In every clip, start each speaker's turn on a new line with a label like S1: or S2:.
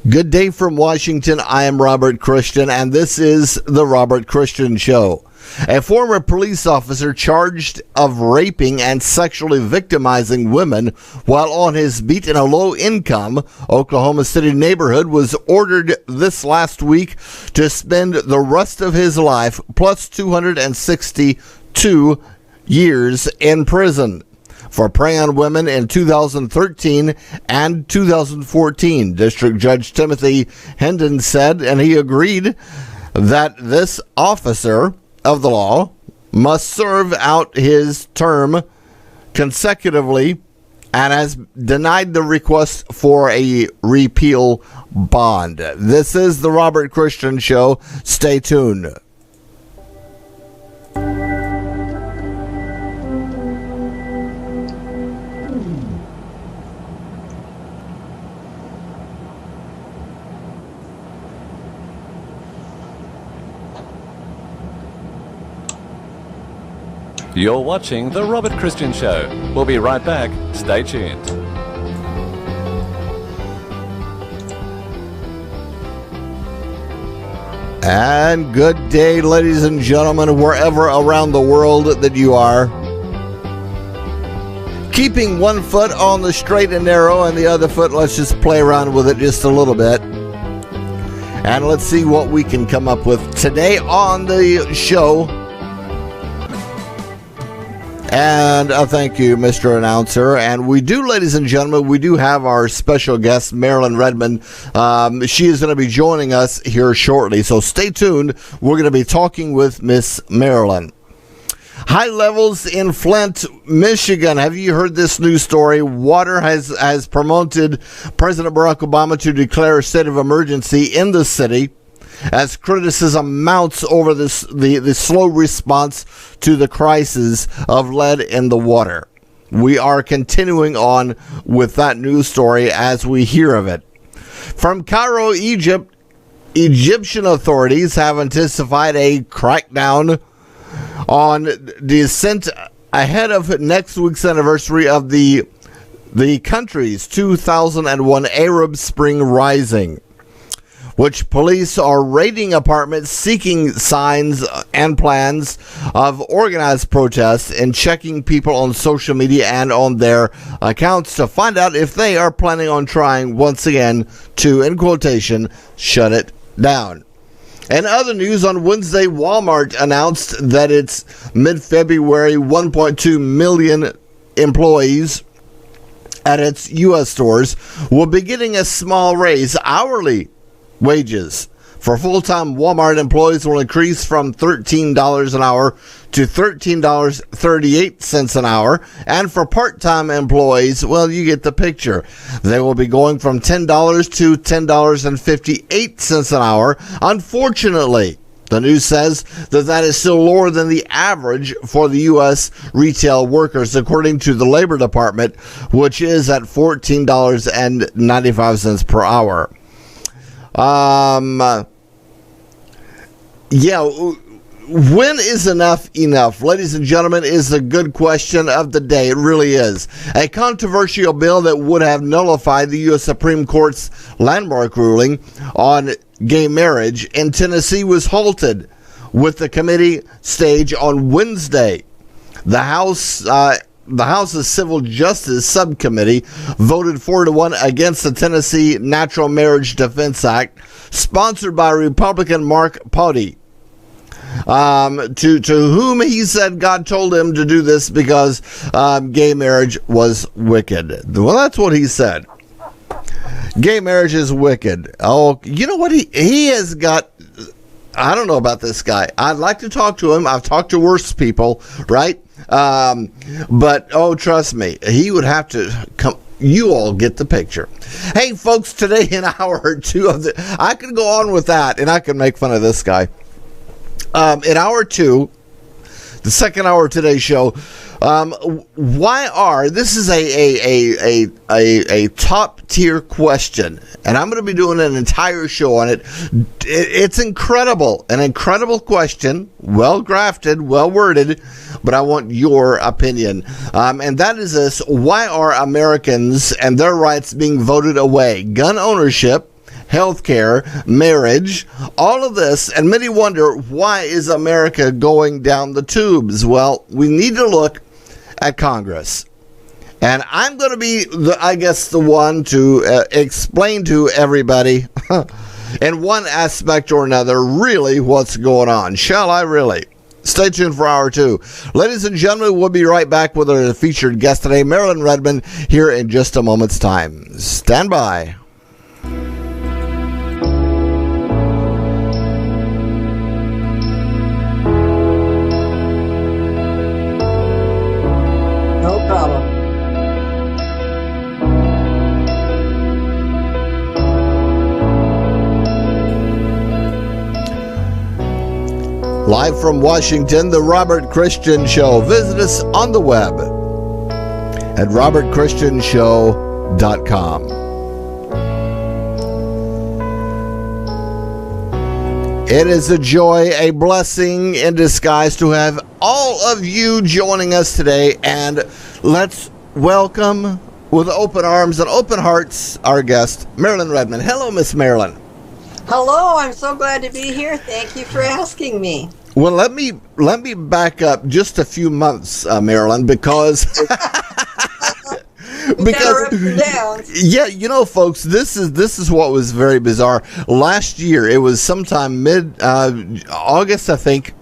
S1: Good day from Washington. I am Robert Christian, and this is the Robert Christian Show. A former police officer charged of raping and sexually victimizing women while on his beat in a low-income Oklahoma City neighborhood was ordered this last week to spend the rest of his life plus 262 years in prison for preying on women in 2013 and 2014. District Judge Timothy Hendon said, and he agreed, that this officer of the law must serve out his term consecutively and has denied the request for a repeal bond. This is the Robert Christian Show. Stay tuned.
S2: You're watching The Robert Christian Show. We'll be right back. Stay tuned.
S1: And good day, ladies and gentlemen, wherever around the world that you are. Keeping one foot on the straight and narrow and the other foot, let's just play around with it just a little bit. And let's see what we can come up with today on the show. And thank you, Mr. Announcer. And we do, ladies and gentlemen, we do have our special guest, Marilyn Redmond. She is going to be joining us here shortly. So stay tuned. We're going to be talking with Miss Marilyn. High levels in Flint, Michigan. Have you heard this news story? Water has prompted President Barack Obama to declare a state of emergency in the city as criticism mounts over the slow response to the crisis of lead in the water. We are continuing on with that news story as we hear of it. From Cairo, Egypt, Egyptian authorities have intensified a crackdown on dissent ahead of next week's anniversary of the country's 2001 Arab Spring Rising, which police are raiding apartments seeking signs and plans of organized protests and checking people on social media and on their accounts to find out if they are planning on trying once again to, in quotation, shut it down. In other news, on Wednesday, Walmart announced that its mid-February 1.2 million employees at its U.S. stores will be getting a small raise. Hourly wages for full-time Walmart employees will increase from $13 an hour to $13.38 an hour. And for part-time employees, well, you get the picture. They will be going from $10 to $10.58 an hour. Unfortunately, the news says that is still lower than the average for the U.S. retail workers, according to the Labor Department, which is at $14.95 per hour. When is enough enough? Ladies and gentlemen, is the good question of the day. It really is. A controversial bill that would have nullified the U.S. Supreme Court's landmark ruling on gay marriage in Tennessee was halted with the committee stage on Wednesday. The House's Civil Justice Subcommittee voted 4-1 against the Tennessee Natural Marriage Defense Act, sponsored by Republican Mark Pawdy, to whom he said God told him to do this because gay marriage was wicked. Well, that's what he said. Gay marriage is wicked. Oh, you know what? He has got... I don't know about this guy. I'd like to talk to him. I've talked to worse people, right? But, oh, trust me, he would have to come. You all get the picture. Hey, folks, today in hour 2 of I could go on with that, and I could make fun of this guy. In hour 2, the second hour of today's show, this is a top tier question, and I'm going to be doing an entire show on it. It's incredible, an incredible question, well crafted, well worded, but I want your opinion. And that is this: why are Americans and their rights being voted away? Gun ownership healthcare, marriage, all of this, and many wonder, why is America going down the tubes? Well, we need to look at Congress. And I'm going to be, the one to explain to everybody in one aspect or another really what's going on. Shall I really? Stay tuned for hour 2. Ladies and gentlemen, we'll be right back with our featured guest today, Marilyn Redmond, here in just a moment's time. Stand by.
S3: No problem.
S1: Live from Washington, The Robert Christian Show. Visit us on the web at robertchristianshow.com. It is a joy, a blessing in disguise to have all of you joining us today. And let's welcome with open arms and open hearts our guest, Marilyn Redmond. Hello, Miss Marilyn.
S3: Hello, I'm so glad to be here. Thank you for asking me.
S1: Well, let me back up just a few months, Marilyn, because yeah, folks, this is what was very bizarre. Last year, it was sometime mid August, I think,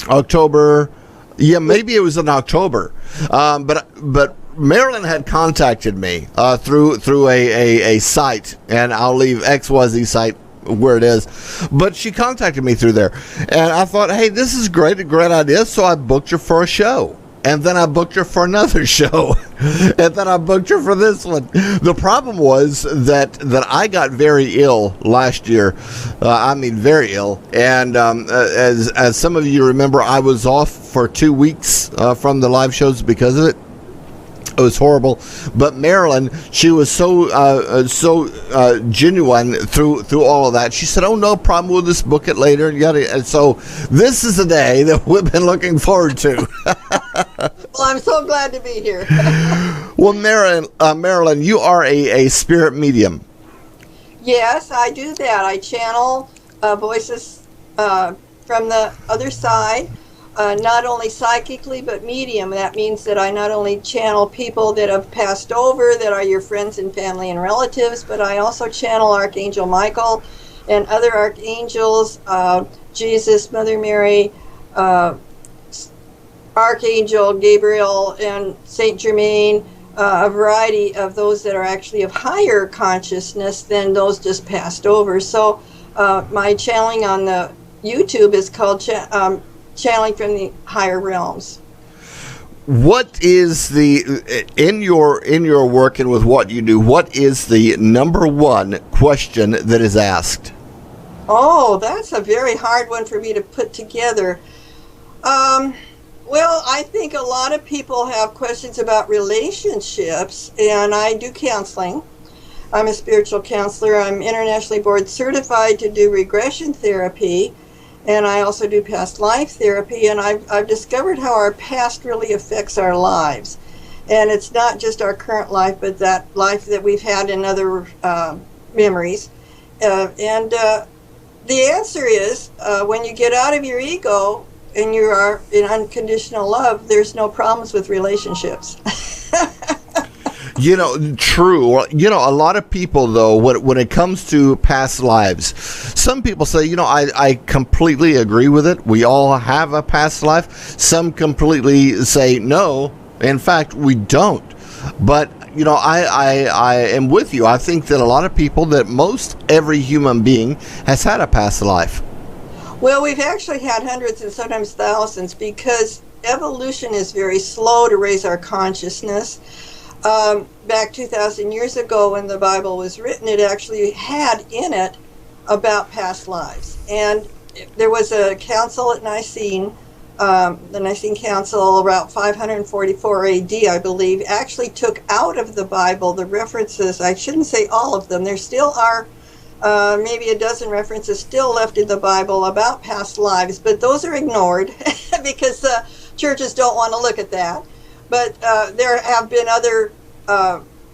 S1: October. Yeah, maybe it was in October. But Marilyn had contacted me through a site, and I'll leave XYZ site where it is, but she contacted me through there, and I thought, hey, this is a great idea. So I booked her for a show, and then I booked her for another show, and then I booked her for this one. The problem was that I got very ill last year. I mean, very ill, and as some of you remember, I was off for 2 weeks from the live shows because of it. It was horrible, but Marilyn, she was so genuine through all of that. She said, "Oh, no problem. We'll just book it later." And so this is the day that we've been looking forward to.
S3: Well, I'm so glad to be here.
S1: Well, Marilyn, you are a spirit medium.
S3: Yes, I do that. I channel voices from the other side. Not only psychically, but medium. That means that I not only channel people that have passed over, that are your friends and family and relatives, but I also channel Archangel Michael and other archangels, Jesus, Mother Mary, Archangel Gabriel, and Saint Germain, a variety of those that are actually of higher consciousness than those just passed over. So my channeling on the YouTube is called channeling from the higher realms.
S1: What is in your work and with what you do, what is the number one question that is asked?
S3: Oh, that's a very hard one for me to put together. Well, I think a lot of people have questions about relationships, and I do counseling. I'm a spiritual counselor. I'm internationally board certified to do regression therapy. And I also do past life therapy, and I've discovered how our past really affects our lives. And it's not just our current life, but that life that we've had in other memories. And the answer is, when you get out of your ego and you are in unconditional love, there's no problems with relationships.
S1: True. A lot of people, though, when it comes to past lives, some people say, I completely agree with it. We all have a past life. Some completely say, no, in fact, we don't. But, I am with you. I think that a lot of people, that most every human being has had a past life.
S3: Well, we've actually had hundreds and sometimes thousands, because evolution is very slow to raise our consciousness. Back 2,000 years ago, when the Bible was written, it actually had in it about past lives. And there was a council at Nicene, the Nicene Council, around 544 AD, I believe, actually took out of the Bible the references. I shouldn't say all of them. There still are maybe a dozen references still left in the Bible about past lives, but those are ignored because churches don't want to look at that. But there have been other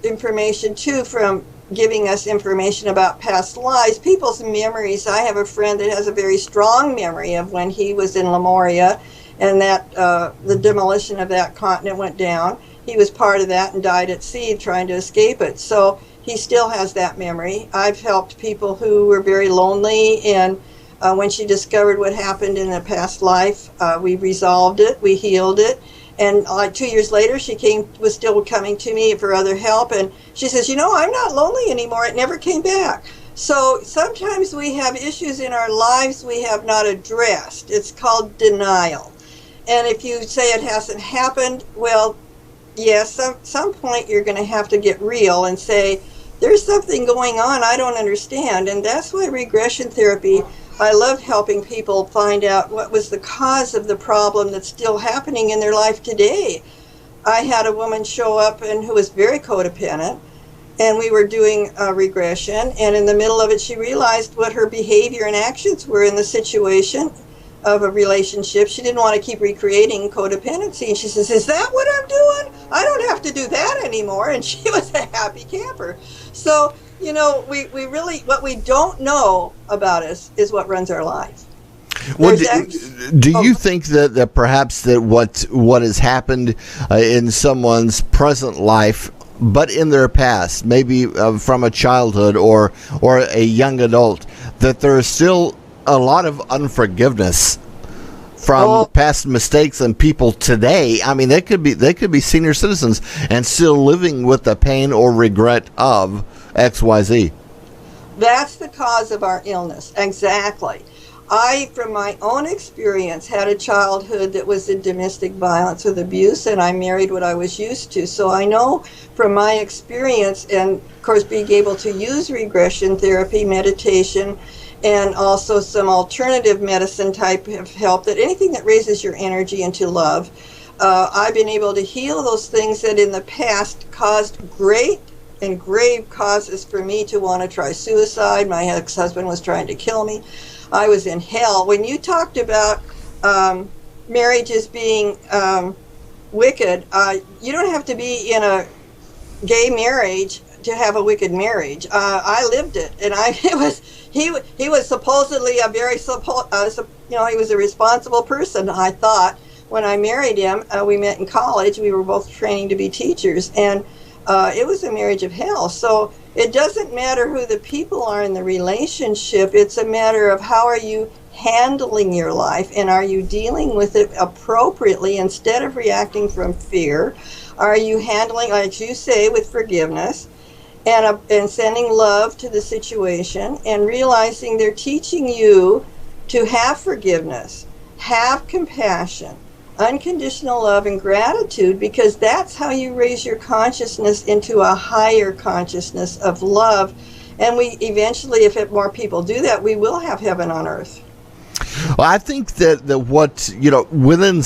S3: information too from giving us information about past lives, people's memories. I have a friend that has a very strong memory of when he was in Lemuria and that the demolition of that continent went down. He was part of that and died at sea trying to escape it. So he still has that memory. I've helped people who were very lonely, and when she discovered what happened in a past life, we resolved it, we healed it. And like 2 years later, she was still coming to me for other help. And she says, I'm not lonely anymore. It never came back. So sometimes we have issues in our lives we have not addressed. It's called denial. And if you say it hasn't happened, well, yes, some point you're going to have to get real and say, there's something going on I don't understand. And that's why regression therapy, I love helping people find out what was the cause of the problem that's still happening in their life today. I had a woman show up who was very codependent, and we were doing a regression, and in the middle of it she realized what her behavior and actions were in the situation of a relationship. She didn't want to keep recreating codependency, and she says, is that what I'm doing? I don't have to do that anymore. And she was a happy camper. So we really, what we don't know about us is what runs our life.
S1: Well, do you think that perhaps that what has happened in someone's present life, but in their past, maybe from a childhood or a young adult, that there is still a lot of unforgiveness from past mistakes and people today? I mean, they could be senior citizens and still living with the pain or regret of XYZ.
S3: That's the cause of our illness. Exactly. I, from my own experience, had a childhood that was in domestic violence with abuse, and I married what I was used to. So I know from my experience, and of course being able to use regression therapy, meditation, and also some alternative medicine type of help, that anything that raises your energy into love, I've been able to heal those things that in the past caused great and grave causes for me to want to try suicide. My ex-husband was trying to kill me. I was in hell. When you talked about marriages being wicked, you don't have to be in a gay marriage to have a wicked marriage. I lived it, and he was supposedly a very he was a responsible person, I thought. When I married him, we met in college. We were both training to be teachers, and it was a marriage of hell. So it doesn't matter who the people are in the relationship. It's a matter of how are you handling your life, and are you dealing with it appropriately instead of reacting from fear? Are you handling, like you say, with forgiveness and sending love to the situation, and realizing they're teaching you to have forgiveness, have compassion, unconditional love and gratitude, because that's how you raise your consciousness into a higher consciousness of love. And we eventually, if more people do that, we will have heaven on earth.
S1: Well, I think that what within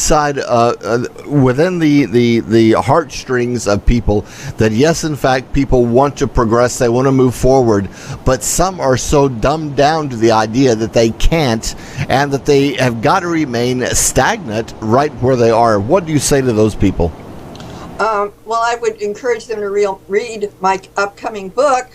S1: the heartstrings of people, that yes, in fact, people want to progress, they want to move forward, but some are so dumbed down to the idea that they can't, and that they have got to remain stagnant right where they are. What do you say to those people?
S3: Well, I would encourage them to read my upcoming book.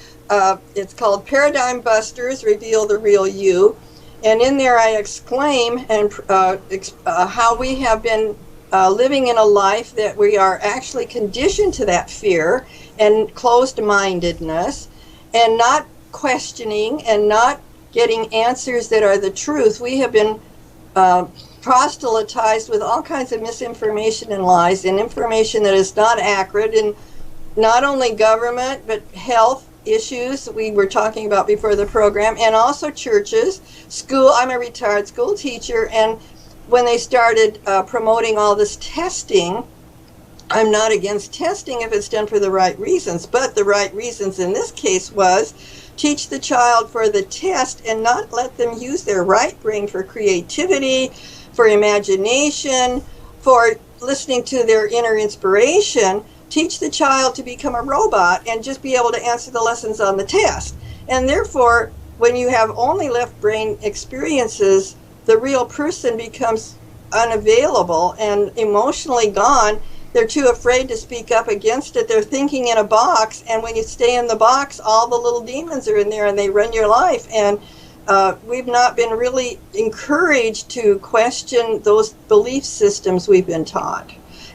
S3: It's called Paradigm Busters: Reveal the Real You. And in there I exclaim how we have been living in a life that we are actually conditioned to that fear and closed-mindedness, and not questioning and not getting answers that are the truth. We have been proselytized with all kinds of misinformation and lies, and information that is not accurate in not only government but health issues we were talking about before the program, and also churches, school. I'm a retired school teacher, and when they started promoting all this testing, I'm not against testing if it's done for the right reasons, but the right reasons in this case was teach the child for the test and not let them use their right brain for creativity, for imagination, for listening to their inner inspiration. Teach the child to become a robot and just be able to answer the lessons on the test. And therefore, when you have only left brain experiences, the real person becomes unavailable and emotionally gone, they're too afraid to speak up against it. They're thinking in a box, and when you stay in the box, all the little demons are in there and they run your life. And we've not been really encouraged to question those belief systems we've been taught.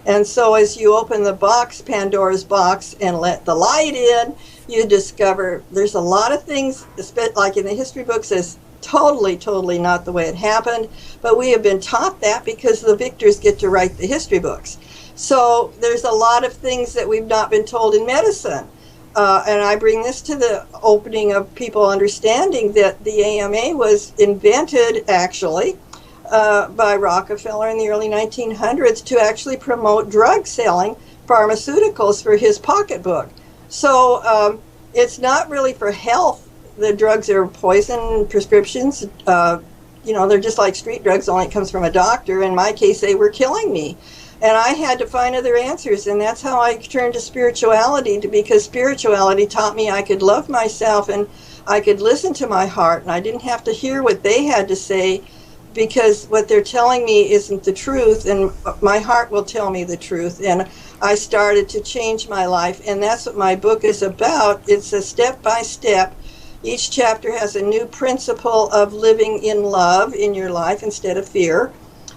S3: And so as you open the box, Pandora's box, and let the light in, you discover there's a lot of things, like in the history books, is totally not the way it happened. But we have been taught that because the victors get to write the history books. So there's a lot of things that we've not been told in medicine. And I bring this to the opening of people understanding that the AMA was invented, actually, by Rockefeller in the early 1900s to actually promote drug selling, pharmaceuticals, for his pocketbook. So it's not really for health. The drugs are poison prescriptions. They're just like street drugs, only it comes from a doctor. In my case, they were killing me. And I had to find other answers, and that's how I turned to spirituality, because spirituality taught me I could love myself and I could listen to my heart, and I didn't have to hear what they had to say, because what they're telling me isn't the truth, and my heart will tell me the truth. And I started to change my life, and that's what my book is about. It's a step-by-step. Each chapter has a new principle of living in love in your life instead of fear,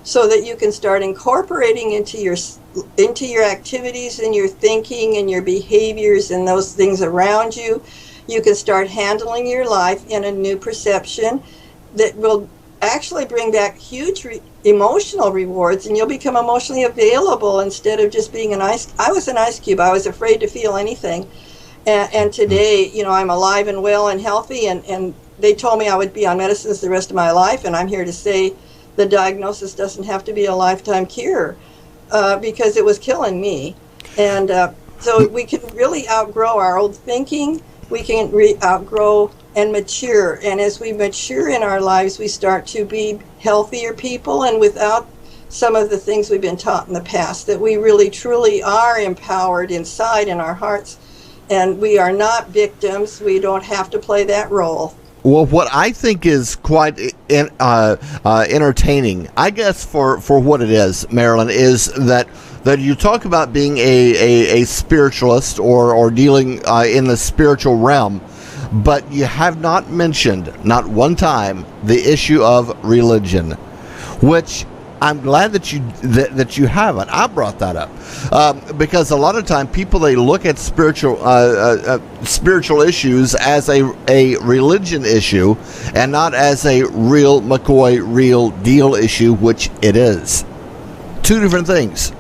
S3: so that you can start incorporating into your activities and your thinking and your behaviors and those things around you. You can start handling your life in a new perception that will actually bring back huge emotional rewards, and you'll become emotionally available instead of just being I was an ice cube. I was afraid to feel anything. And today, I'm alive and well and healthy, and they told me I would be on medicines the rest of my life, and I'm here to say the diagnosis doesn't have to be a lifetime cure, because it was killing me. And so we can really outgrow our old thinking. We can outgrow and mature. And as we mature in our lives, we start to be healthier people, and without some of the things we've been taught in the past, that we really truly are empowered inside in our hearts, and we are not victims. We don't have to play that role.
S1: Well, what I think is quite entertaining, I guess, for what it is, Marilyn, is that you talk about being a spiritualist or dealing in the spiritual realm, but you have not mentioned, not one time, the issue of religion, which I'm glad that you haven't. I brought that up because a lot of time people, they look at spiritual issues as a religion issue and not as a real McCoy, real deal issue, which it is. Two different things.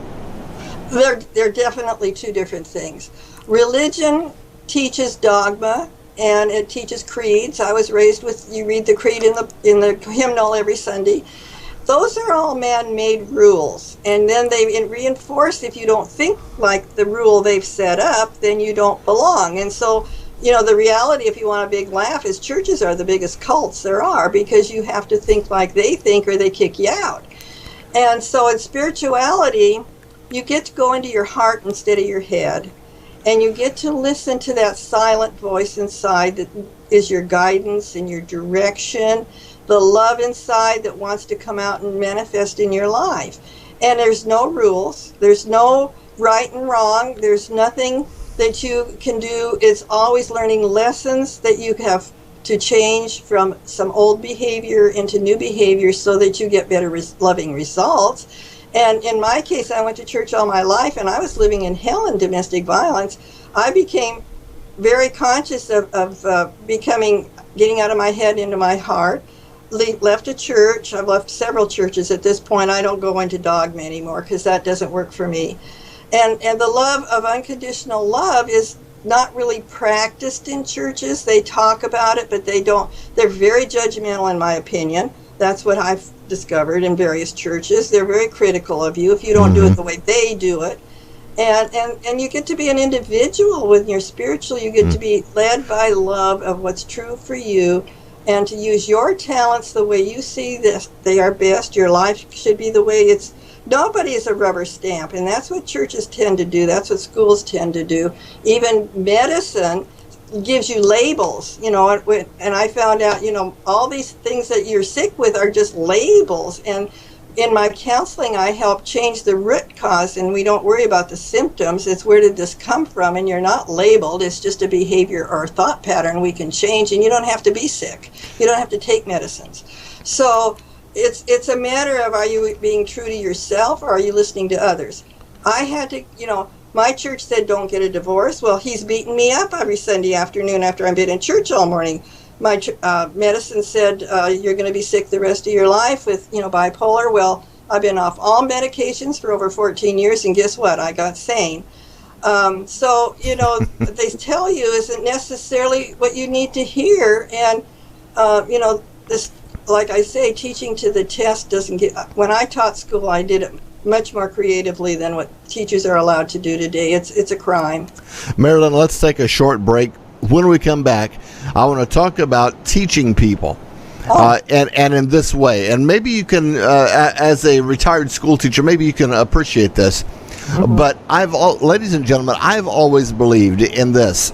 S3: They're definitely two different things. Religion teaches dogma, and it teaches creeds. I was raised with, you read the creed in the hymnal every Sunday. Those are all man-made rules, and then they reinforce, if you don't think like the rule they've set up, then you don't belong. And so, the reality, if you want a big laugh, is churches are the biggest cults there are, because you have to think like they think or they kick you out. And so in spirituality, you get to go into your heart instead of your head, and you get to listen to that silent voice inside that is your guidance and your direction, the love inside that wants to come out and manifest in your life. And there's no rules. There's no right and wrong. There's nothing that you can do. It's always learning lessons that you have to change from some old behavior into new behavior so that you get better loving results. And in my case, I went to church all my life, and I was living in hell in domestic violence. I became very conscious of getting out of my head into my heart. Left a church. I've left several churches at this point. I don't go into dogma anymore because that doesn't work for me. And the love of unconditional love is not really practiced in churches. They talk about it, but they don't. They're very judgmental, in my opinion. That's what I've discovered in various churches. They're very critical of you if you don't do it the way they do it. And you get to be an individual when you're spiritual. You get to be led by love of what's true for you, and to use your talents the way you see this they are best. Your life should be the way it's. Nobody is a rubber stamp, and that's what churches tend to do. That's what schools tend to do. Even medicine gives you labels, and I found out, all these things that you're sick with are just labels, and in my counseling, I help change the root cause, and we don't worry about the symptoms. It's where did this come from, and you're not labeled. It's just a behavior or thought pattern we can change, and you don't have to be sick. You don't have to take medicines. So it's a matter of, are you being true to yourself, or are you listening to others? I had to, my church said don't get a divorce. Well, he's beating me up every Sunday afternoon after I've been in church all morning. My medicine said you're going to be sick the rest of your life with, bipolar. Well, I've been off all medications for over 14 years, and guess what? I got sane. So, what they tell you isn't necessarily what you need to hear. And, this, like I say, teaching to the test doesn't get... When I taught school, I did it much more creatively than what teachers are allowed to do today. It's a crime.
S1: Marilyn, let's take a short break. When we come back, I want to talk about teaching people, and in this way. And maybe you can, as a retired school teacher, maybe you can appreciate this. Mm-hmm. But ladies and gentlemen, I've always believed in this,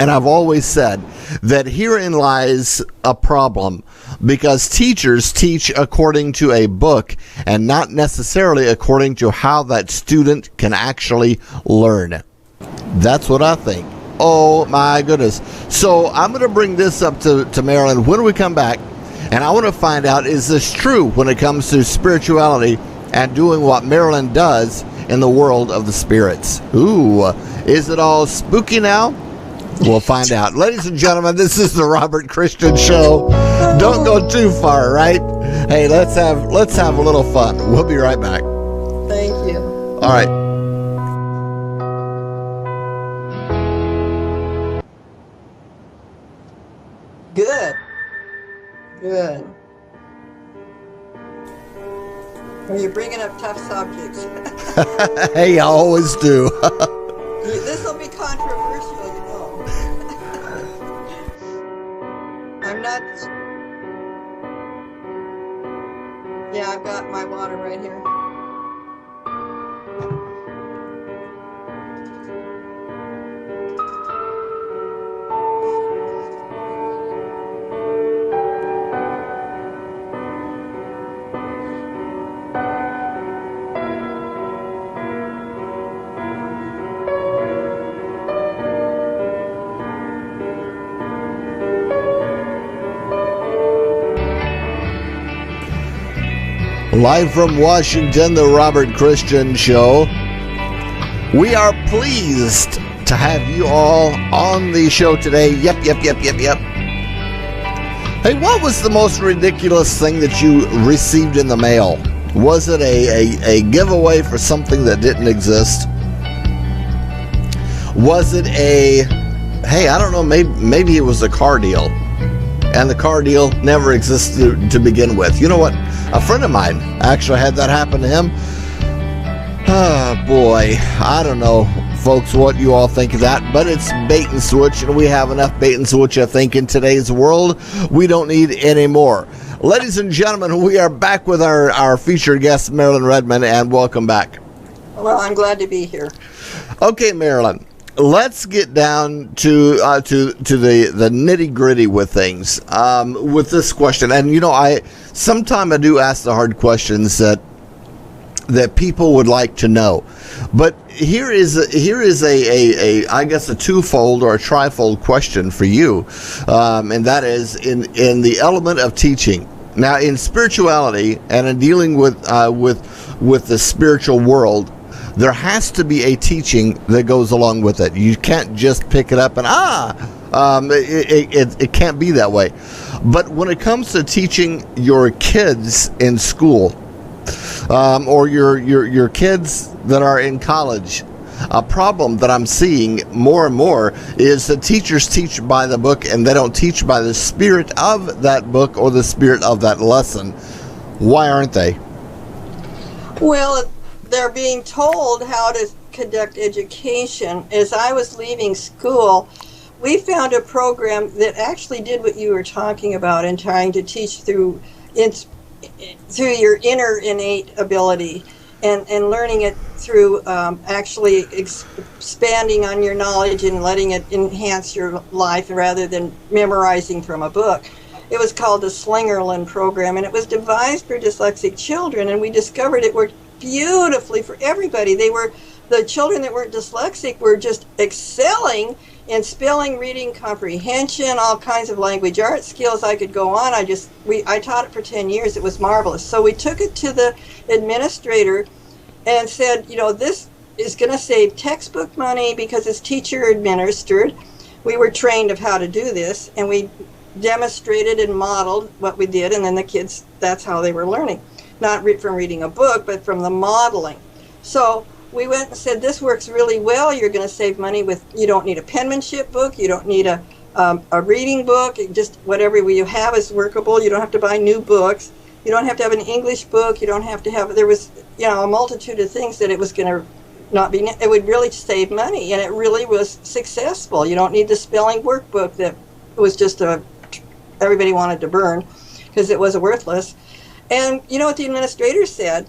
S1: and I've always said that herein lies a problem, because teachers teach according to a book and not necessarily according to how that student can actually learn. That's what I think. Oh, my goodness. So I'm going to bring this up to Marilyn when we come back, and I want to find out, is this true when it comes to spirituality and doing what Marilyn does in the world of the spirits? Ooh, is it all spooky now? We'll find out. Ladies and gentlemen, this is the Robert Christian Show. Don't go too far, right? Hey, let's have a little fun. We'll be right back.
S3: Thank you.
S1: All right.
S3: Good. Well, you're bringing up tough subjects.
S1: Hey, I always do.
S3: This will be controversial, I'm not... Yeah, I've got my water right here.
S1: Live from Washington, the Robert Christian Show. We are pleased to have you all on the show today. Yep. Hey, what was the most ridiculous thing that you received in the mail? Was it a giveaway for something that didn't exist? Was it hey, I don't know, maybe it was a car deal, and the car deal never existed to begin with. You know what? A friend of mine actually had that happen to him. Oh, boy. I don't know, folks, what you all think of that, but it's bait and switch, and we have enough bait and switch, I think, in today's world. We don't need any more. Ladies and gentlemen, we are back with our featured guest, Marilyn Redmond, and welcome back.
S3: Well, I'm glad to be here.
S1: Okay, Marilyn. Let's get down to the nitty gritty with things. With this question, and sometimes I do ask the hard questions that people would like to know, but here is a I guess a twofold or a trifold question for you, and that is in the element of teaching. Now, in spirituality and in dealing with the spiritual world, there has to be a teaching that goes along with it. You can't just pick it up and it can't be that way. But when it comes to teaching your kids in school, or your kids that are in college, a problem that I'm seeing more and more is that teachers teach by the book and they don't teach by the spirit of that book or the spirit of that lesson. Why aren't they?
S3: Well, they're being told how to conduct education. As I was leaving school, we found a program that actually did what you were talking about in trying to teach through your inner innate ability and learning it through actually expanding on your knowledge and letting it enhance your life rather than memorizing from a book. It was called the Slingerland program, and it was devised for dyslexic children, and we discovered it worked beautifully for everybody. The children that weren't dyslexic were just excelling in spelling, reading, comprehension, all kinds of language arts skills. I could go on. I taught it for 10 years. It was marvelous. So we took it to the administrator and said, this is going to save textbook money because it's teacher administered. We were trained of how to do this, and we demonstrated and modeled what we did, and then the kids, that's how they were learning. Not from reading a book, but from the modeling. So we went and said, this works really well. You're going to save money you don't need a penmanship book. You don't need a reading book. Just whatever you have is workable. You don't have to buy new books. You don't have to have an English book. You don't have to have, there was, a multitude of things that it was going to not be, it would really save money, and it really was successful. You don't need the spelling workbook that was just everybody wanted to burn because it was worthless. And you know what the administrator said?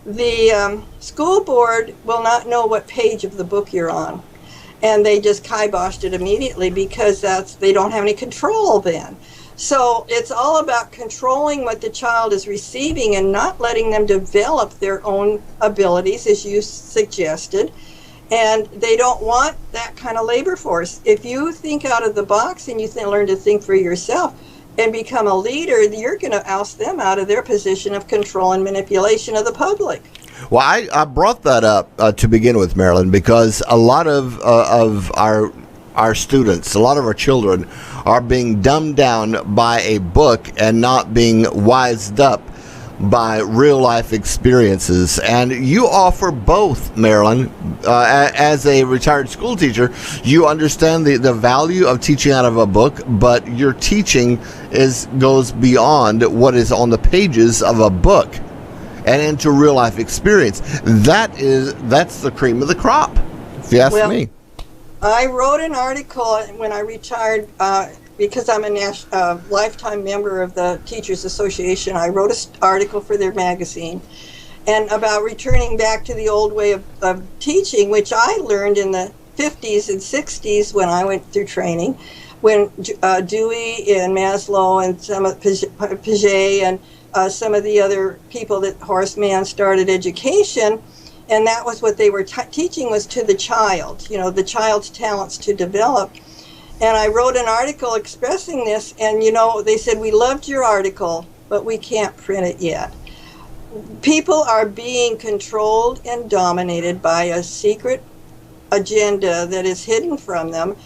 S3: The school board will not know what page of the book you're on. And they just kiboshed it immediately because they don't have any control then. So it's all about controlling what the child is receiving and not letting them develop their own abilities, as you suggested. And they don't want that kind of labor force. If you think out of the box and you learn to think for yourself and become a leader, you're going to oust them out of their position of control and manipulation of the public.
S1: Well, I brought that up to begin with, Marilyn, because a lot of our students, a lot of our children are being dumbed down by a book and not being wised up by real life experiences. And you offer both, Marilyn. As a retired school teacher, you understand the value of teaching out of a book, but your teaching goes beyond what is on the pages of a book and into real life experience. That's the cream of the crop, if you ask me.
S3: I wrote an article when I retired because I'm a lifetime member of the Teachers Association. I wrote an article for their magazine and about returning back to the old way of teaching, which I learned in the 50s and 60s when I went through training, when Dewey and Maslow and some of Piaget and some of the other people that Horace Mann started education. And that was what they were teaching was to the child, the child's talents to develop. And I wrote an article expressing this, and, they said, we loved your article, but we can't print it yet. People are being controlled and dominated by a secret agenda that is hidden from them,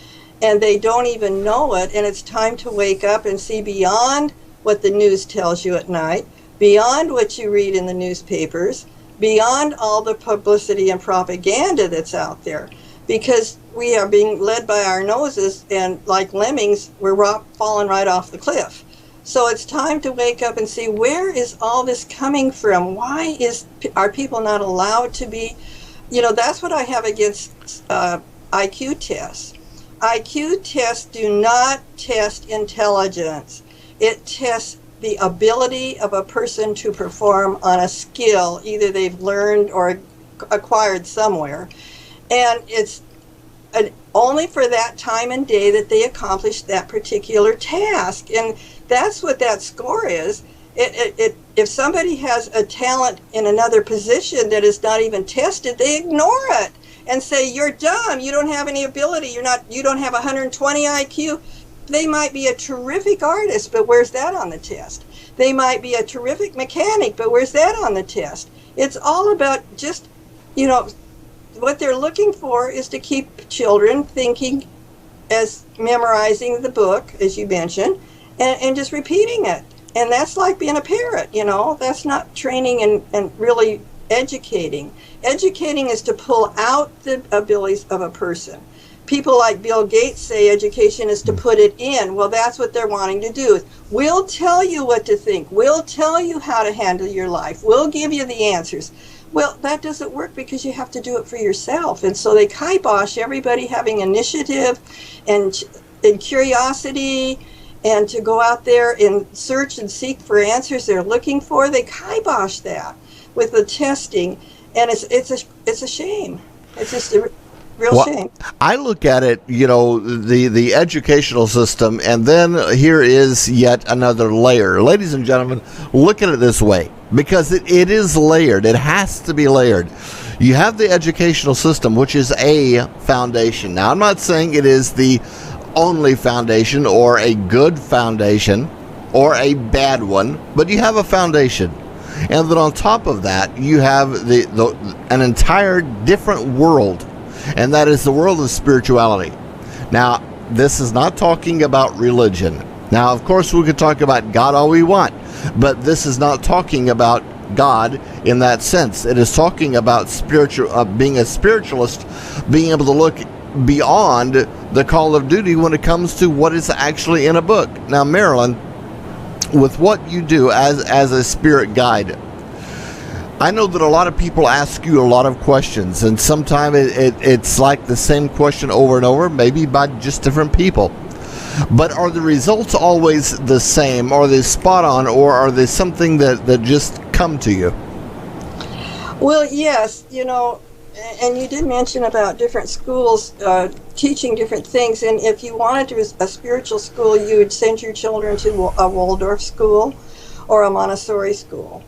S3: and they don't even know it. And it's time to wake up and see beyond what the news tells you at night, beyond what you read in the newspapers, beyond all the publicity and propaganda that's out there, because we are being led by our noses, and like lemmings, we're falling right off the cliff. So it's time to wake up and see, where is all this coming from? Why are people not allowed to be, that's what I have against IQ tests. IQ tests do not test intelligence. It tests the ability of a person to perform on a skill either they've learned or acquired somewhere, and it's only for that time and day that they accomplish that particular task. And that's what that score is. If somebody has a talent in another position that is not even tested, they ignore it and say, you're dumb, you don't have any ability, you don't have 120 IQ. They might be a terrific artist, but where's that on the test? They might be a terrific mechanic, but where's that on the test? It's all about just, what they're looking for is to keep children thinking as memorizing the book, as you mentioned, and just repeating it. And that's like being a parrot, That's not training and really educating. Educating is to pull out the abilities of a person. People like Bill Gates say education is to put it in. Well, that's what they're wanting to do. We'll tell you what to think. We'll tell you how to handle your life. We'll give you the answers. Well, that doesn't work because you have to do it for yourself. And so they kibosh everybody having initiative and curiosity and to go out there and search and seek for answers they're looking for. They kibosh that with the testing. And it's a shame. It's just Real shame.
S1: I look at it, the educational system, and then here is yet another layer. Ladies and gentlemen, look at it this way, because it is layered. It has to be layered. You have the educational system, which is a foundation. Now, I'm not saying it is the only foundation or a good foundation or a bad one, but you have a foundation. And then on top of that, you have an entire different world, and that is the world of spirituality. Now, this is not talking about religion. Now, of course, we could talk about God all we want, but this is not talking about God in that sense. It is talking about being a spiritualist, being able to look beyond the call of duty when it comes to what is actually in a book. Now, Marilyn, with what you do as a spirit guide, I know that a lot of people ask you a lot of questions, and sometimes it's like the same question over and over, maybe by just different people. But are the results always the same? Are they spot on, or are they something that just come to you?
S3: Well, yes, and you did mention about different schools teaching different things, and if you wanted to a spiritual school, you would send your children to a Waldorf school or a Montessori school.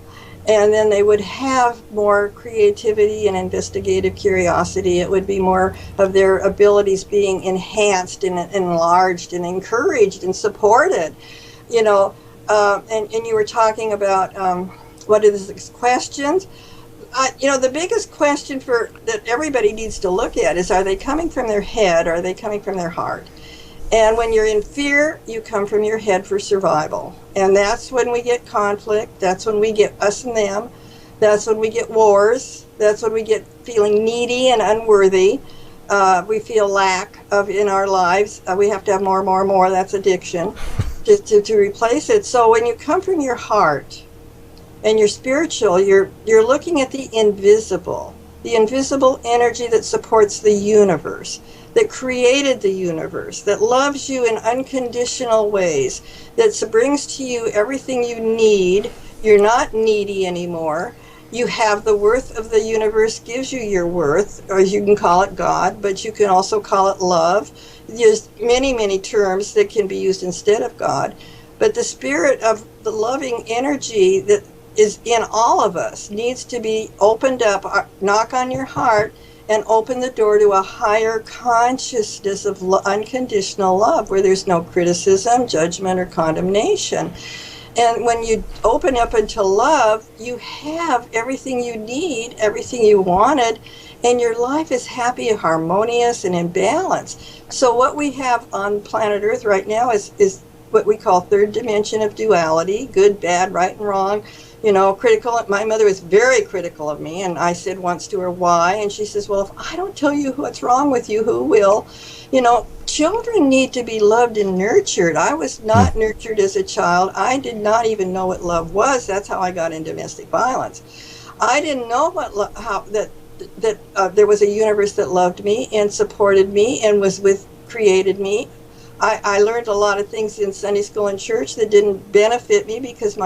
S3: And then they would have more creativity and investigative curiosity. It would be more of their abilities being enhanced and enlarged and encouraged and supported. And you were talking about what are the questions? The biggest question that everybody needs to look at is, are they coming from their head or are they coming from their heart? And when you're in fear, you come from your head for survival. And that's when we get conflict. That's when we get us and them. That's when we get wars. That's when we get feeling needy and unworthy. We feel lack in our lives. We have to have more, more, more. That's addiction to replace it. So when you come from your heart and you're spiritual, you're looking at the invisible energy that supports the universe, that created the universe, that loves you in unconditional ways, that brings to you everything you need. You're not needy anymore. You have the worth of the universe, gives you your worth, or you can call it God, but you can also call it love. There's many, many terms that can be used instead of God. But the spirit of the loving energy that is in all of us needs to be opened up. Knock on your heart and open the door to a higher consciousness of unconditional love, where there's no criticism, judgment, or condemnation. And when you open up into love, you have everything you need, everything you wanted, and your life is happy, harmonious, and in balance. So what we have on planet Earth right now is what we call third dimension of duality, good, bad, right, and wrong. Critical. My mother was very critical of me, and I said once to her, why? And she says, well, if I don't tell you what's wrong with you, who will? Children need to be loved and nurtured. I was not nurtured as a child. I did not even know what love was. That's how I got into domestic violence. I didn't know that there was a universe that loved me and supported me and created me. I learned a lot of things in Sunday school and church that didn't benefit me, because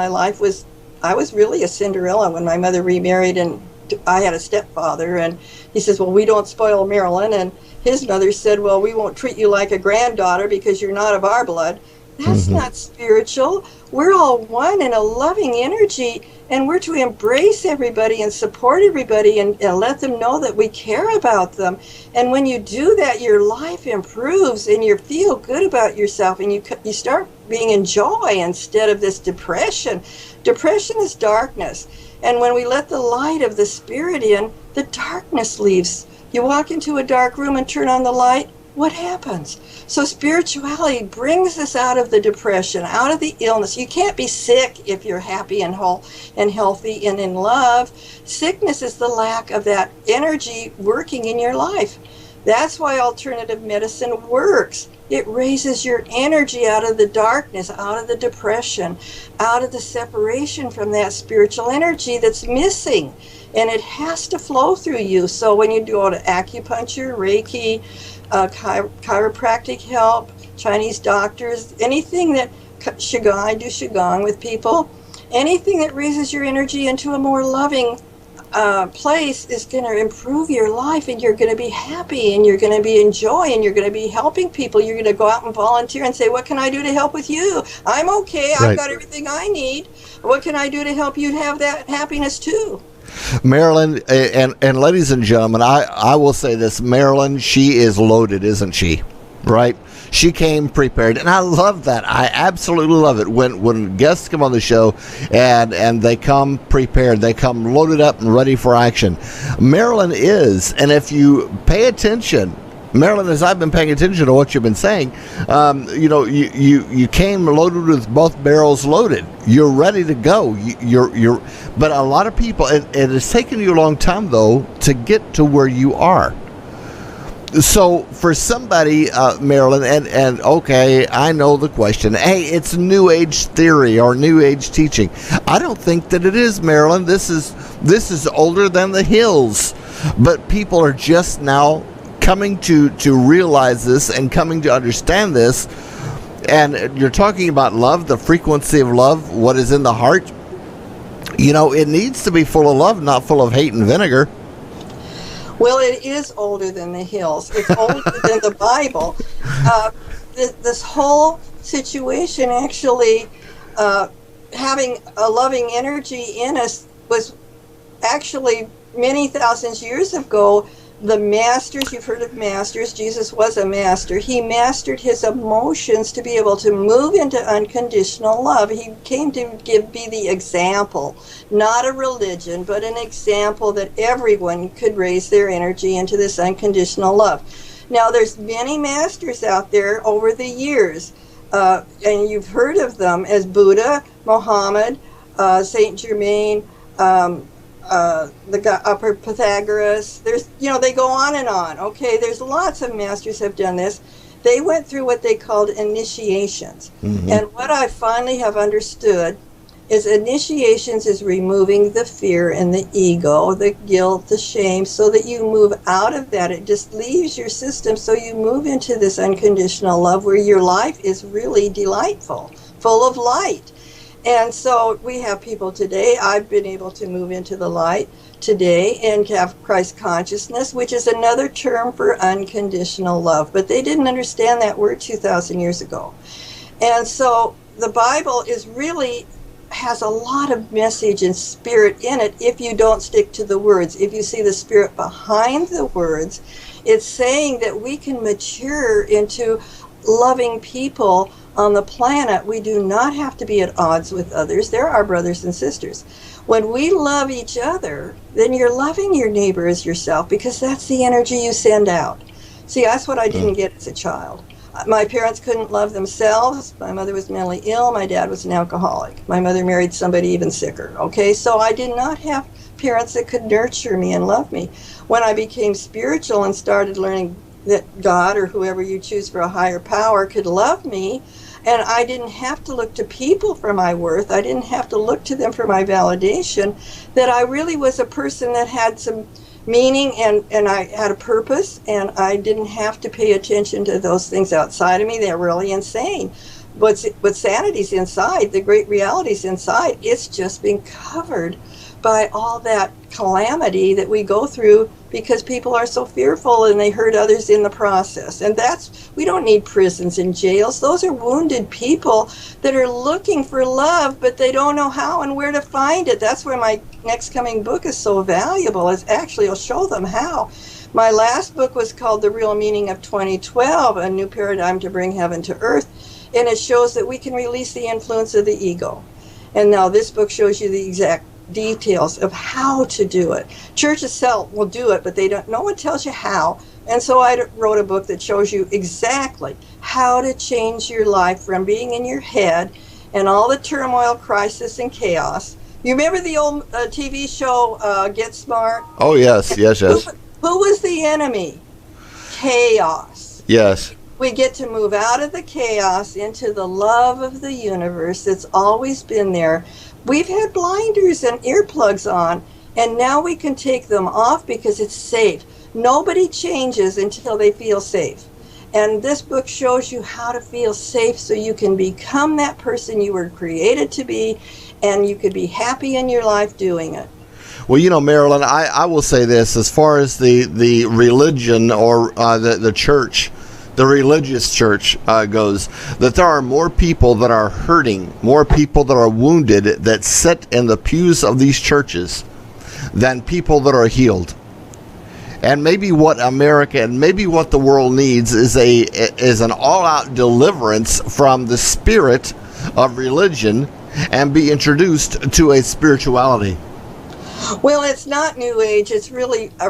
S3: I was really a Cinderella when my mother remarried, and I had a stepfather, and he says, well, we don't spoil Marilyn, and his mother said, well, we won't treat you like a granddaughter because you're not of our blood. That's not spiritual. We're all one in a loving energy, and we're to embrace everybody and support everybody and let them know that we care about them. And when you do that, your life improves and you feel good about yourself, and you start being in joy instead of this depression. Depression is darkness. And when we let the light of the spirit in, the darkness leaves. You walk into a dark room and turn on the light, what happens? So spirituality brings us out of the depression, out of the illness. You can't be sick if you're happy and whole and healthy and in love. Sickness is the lack of that energy working in your life. That's why alternative medicine works. It raises your energy out of the darkness, out of the depression, out of the separation from that spiritual energy that's missing. And it has to flow through you. So when you go to acupuncture, Reiki, chiropractic help, Chinese doctors, anything that, I do Qigong with people, anything that raises your energy into a more loving place is going to improve your life, and you're going to be happy, and you're going to be in joy, and you're going to be helping people. You're going to go out and volunteer and say, what can I do to help with you? I'm okay.
S1: Right.
S3: I've got everything I need. What can I do to help you have that happiness too?
S1: Marilyn, and ladies and gentlemen, I will say this. Marilyn, she is loaded, isn't she? Right? She came prepared, and I love that. I absolutely love it when guests come on the show and they come prepared. They come loaded up and ready for action. Marilyn is, and if you pay attention, Marilyn, as I've been paying attention to what you've been saying, you came loaded with both barrels loaded. You're ready to go. But a lot of people, it has taken you a long time though to get to where you are. So for somebody, Marilyn, and okay, I know the question. Hey, it's New Age theory or New Age teaching. I don't think that it is, Marilyn. This is older than the hills, but people are just now coming to realize this and coming to understand this. And you're talking about love, the frequency of love, what is in the heart. It needs to be full of love, not full of hate and vinegar.
S3: Well, it is older than the hills. It's older than the Bible. This whole situation, actually, having a loving energy in us, was actually many thousands of years ago. The masters, you've heard of masters. Jesus was a master. He mastered his emotions to be able to move into unconditional love. He came to be the example, not a religion, but an example that everyone could raise their energy into this unconditional love. Now, there's many masters out there over the years, and you've heard of them as Buddha, Muhammad, Saint Germain, the Upper Pythagoras. There's, they go on and on. Okay, there's lots of masters have done this. They went through what they called initiations. Mm-hmm. And what I finally have understood is initiations is removing the fear and the ego, the guilt, the shame, so that you move out of that. It just leaves your system, so you move into this unconditional love where your life is really delightful, full of light. And so we have people today. I've been able to move into the light today and have Christ consciousness, which is another term for unconditional love. But they didn't understand that word 2,000 years ago. And so the Bible has a lot of message and spirit in it if you don't stick to the words. If you see the spirit behind the words, it's saying that we can mature into loving people on the planet. We do not have to be at odds with others. They're our brothers and sisters. When we love each other, then you're loving your neighbor as yourself, because that's the energy you send out. See, that's what I didn't get as a child. My parents couldn't love themselves. My mother was mentally ill. My dad was an alcoholic. My mother married somebody even sicker. Okay, so I did not have parents that could nurture me and love me. When I became spiritual and started learning that God, or whoever you choose for a higher power, could love me, and I didn't have to look to people for my worth, I didn't have to look to them for my validation, that I really was a person that had some meaning and I had a purpose, and I didn't have to pay attention to those things outside of me. They're really insane. But sanity's inside, the great reality's inside. It's just been covered by all that calamity that we go through because people are so fearful and they hurt others in the process. And we don't need prisons and jails. Those are wounded people that are looking for love, but they don't know how and where to find it. That's where my next coming book is so valuable. It'll show them how. My last book was called The Real Meaning of 2012, A New Paradigm to Bring Heaven to Earth. And it shows that we can release the influence of the ego. And now this book shows you the exact details of how to do it. Church itself will do it, but no one tells you how. And so I wrote a book that shows you exactly how to change your life from being in your head and all the turmoil, crisis, and chaos. You remember the old TV show Get Smart?
S1: Oh, yes.
S3: Who was the enemy? Chaos.
S1: Yes.
S3: We get to move out of the chaos into the love of the universe that's always been there. We've had blinders and earplugs on, and now we can take them off because it's safe. Nobody changes until they feel safe. And this book shows you how to feel safe so you can become that person you were created to be, and you could be happy in your life doing it.
S1: Well, Marilyn, I will say this as far as the religion or the church, the religious church goes, that there are more people that are hurting, more people that are wounded that sit in the pews of these churches than people that are healed. And maybe what America and maybe what the world needs is an all-out deliverance from the spirit of religion and be introduced to a spirituality.
S3: Well, it's not New Age. It's really a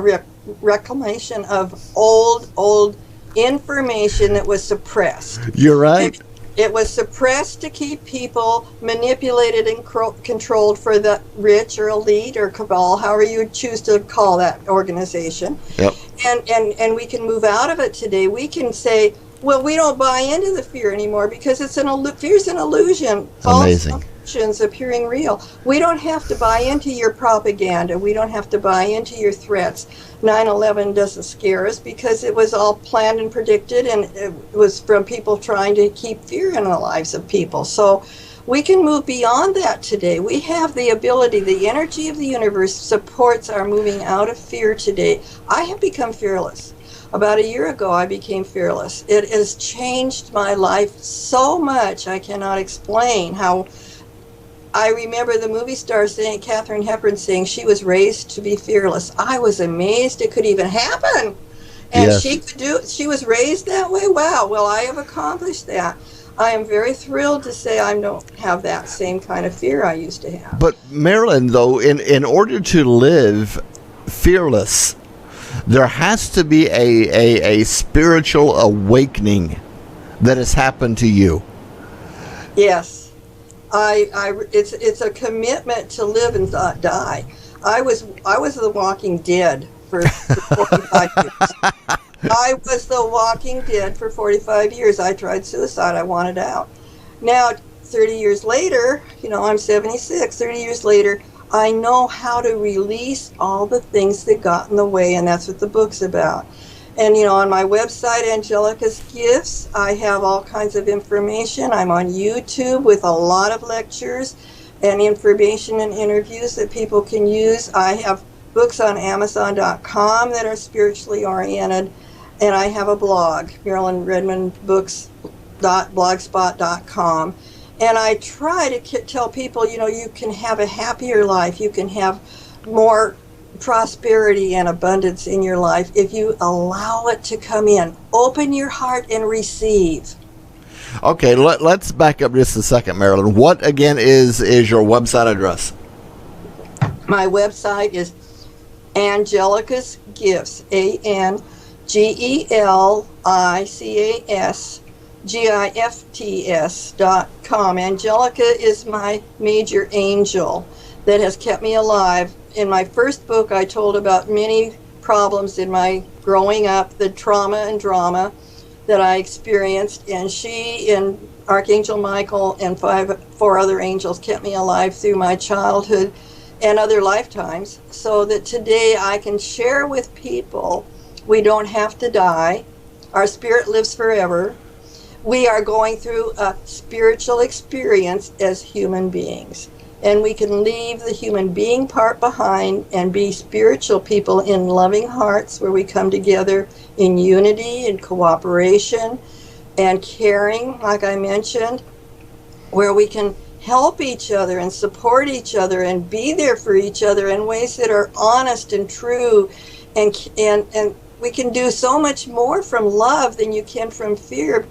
S3: reclamation of old information that was suppressed.
S1: You're right.
S3: It was suppressed to keep people manipulated and controlled for the rich or elite or cabal, however you choose to call that organization.
S1: Yep.
S3: And we can move out of it today. We can say, well, we don't buy into the fear anymore because fear's an illusion.
S1: Amazing.
S3: False appearing real. We don't have to buy into your propaganda. We don't have to buy into your threats. 9/11 doesn't scare us because it was all planned and predicted, and it was from people trying to keep fear in the lives of people. So we can move beyond that today. We have the ability, the energy of the universe supports our moving out of fear today. I have become fearless. About a year ago, I became fearless. It has changed my life so much, I cannot explain how. I remember the movie star saying, Katharine Hepburn saying she was raised to be fearless. I was amazed it could even happen. And
S1: yes.
S3: She was raised that way. Wow, well, I have accomplished that. I am very thrilled to say I don't have that same kind of fear I used to have.
S1: But Marilyn, though, in order to live fearless, there has to be a spiritual awakening that has happened to you.
S3: Yes. It's a commitment to live and not die. I was the Walking Dead for 45 years. I was the Walking Dead for 45 years. I tried suicide. I wanted out. Now, 30 years later, I'm 76. 30 years later, I know how to release all the things that got in the way, and that's what the book's about. And, on my website, Angelica's Gifts, I have all kinds of information. I'm on YouTube with a lot of lectures and information and interviews that people can use. I have books on Amazon.com that are spiritually oriented. And I have a blog, Marilyn Redmond Books.blogspot.com. And I try to tell people, you can have a happier life. You can have more prosperity and abundance in your life if you allow it to come in. Open your heart and receive.
S1: Okay, let's back up just a second, Marilyn. What again is your website address?
S3: My website is Angelica's Gifts, ANGELICASGIFTS.com. Angelica is my major angel that has kept me alive. In my first book, I told about many problems in my growing up, the trauma and drama that I experienced, and she and Archangel Michael and four other angels kept me alive through my childhood and other lifetimes, so that today I can share with people we don't have to die. Our spirit lives forever. We are going through a spiritual experience as human beings. And we can leave the human being part behind and be spiritual people in loving hearts where we come together in unity and cooperation and caring, like I mentioned, where we can help each other and support each other and be there for each other in ways that are honest and true. And we can do so much more from love than you can from fear.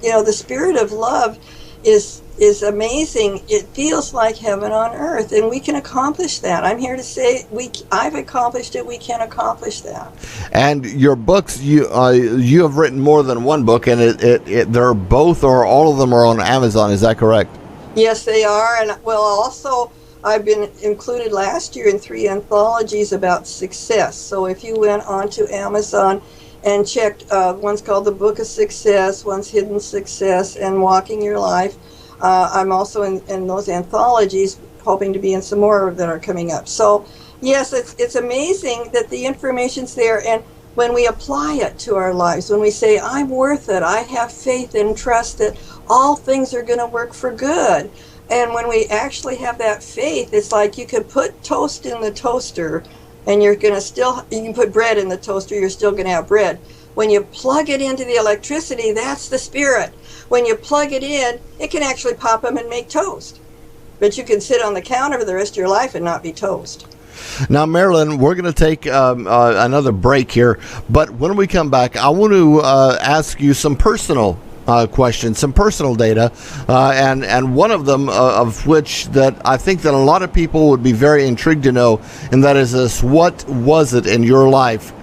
S3: The spirit of love is amazing. It feels like heaven on earth, and we can accomplish that. I'm here to say I've accomplished it. We can accomplish that. And
S1: your books, you have written more than one book, and they're both or all of them are on Amazon. Is that correct?
S3: Yes, they are. And also I've been included last year in 3 anthologies about success. So if you went onto Amazon and checked, one's called The Book of Success, one's Hidden Success, and Walking Your Life. I'm also in those anthologies, hoping to be in some more that are coming up. So, yes, it's amazing that the information's there, and when we apply it to our lives, when we say, I'm worth it, I have faith and trust that all things are going to work for good. And when we actually have that faith, it's like you can put toast in the toaster and you can put bread in the toaster, you're still going to have bread. When you plug it into the electricity, that's the spirit. When you plug it in, it can actually pop them and make toast. But you can sit on the counter for the rest of your life and not be toast.
S1: Now, Marilyn, we're going to take another break here, but when we come back, I want to ask you some personal questions, some personal data, and one of them of which that I think that a lot of people would be very intrigued to know, and that is this: what was it in your life